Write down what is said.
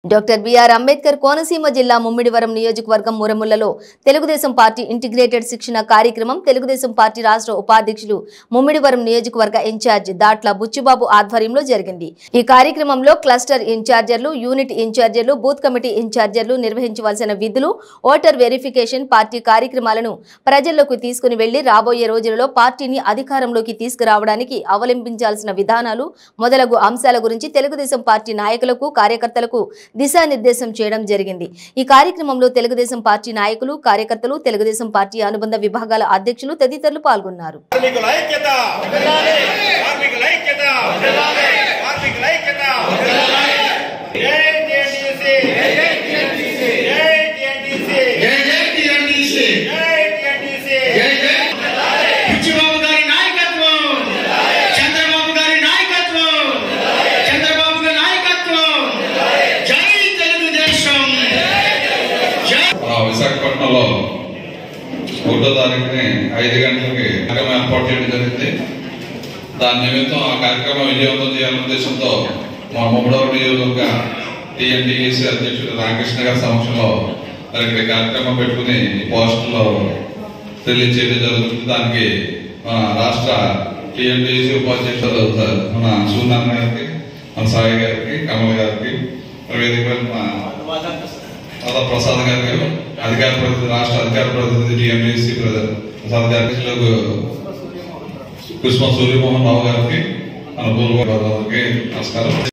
Doctor BR Ambedkar Konaseema జిల్లా ముమ్మిడివరం నియోజకవర్గం మురములలో Telugu Desam party integrated శిక్షణ కార్యక్రమం తెలుగుదేశం పార్టీ రాష్ట్ర ఉపాధ్యక్షులు ముమ్మిడివరం నియోజకవర్గ ఇన్ఛార్జ్ దాట్ల బుచ్చిబాబు ఆధ్వర్యంలో జరిగింది। ఈ కార్యక్రమంలో క్లస్టర్ ఇన్ఛార్జర్లు, యూనిట్ ఇన్ఛార్జర్లు, బూత్ కమిటీ ఇన్ఛార్జర్లు నిర్వహించవలసిన విధులు, ఓటర్ వెరిఫికేషన్, పార్టీ కార్యక్రమాలను ప్రజల్లోకి తీసుకుని వెళ్లి రాబోయే రోజులలో పార్టీని అధికారంలోకి తీసుకురావడానికి అవలంబించాల్సిన విధానాలు మొదలగు అంశాల గురించి తెలుగుదేశం పార్టీ నాయకులకు, కార్యకర్తలకు దిశానిర్దేశం చేయడం జరిగింది। ఈ కార్యక్రమంలో తెలుగుదేశం పార్టీ నాయకులు, కార్యకర్తలు, తెలుగుదేశం పార్టీ అనుబంధ విభాగాల అధ్యక్షులు తదితరులు పాల్గొన్నారు। విశాఖపట్నంలో 1వ తారీఖుని 5 గంటలకి కార్యక్రమం ఏర్పాటు చేయడం జరిగింది। దాని నిమిత్తం ఆ కార్యక్రమం విజయవంతం చేయాలనే ఉద్దేశంతో మా ముమ్మిడివరం నియోజకవర్గ టీఎన్టీసీ అధ్యక్షుడు రామకృష్ణ గారి సమక్షంలో మరి కార్యక్రమం పెట్టుకుని పోస్టుల్లో రిలీజ్ చేయడం జరుగుతుంది। దానికి మన రాష్ట్ర టీఎన్టీసీ ఉపాధ్యక్షుడు మన సూర్యనారాయణ గారికి, మన సాయి గారికి, కమల్ గారికి, వేదిక ప్రసాద్ గారికి, అధికార ప్రతినిధి, రాష్ట్ర అధికార ప్రతినిధి టీఎంసీ ప్రసాద్ గారికి, కృష్ణ సూర్యమోహన్ రావు గారికి, మన పూర్వ నమస్కారం।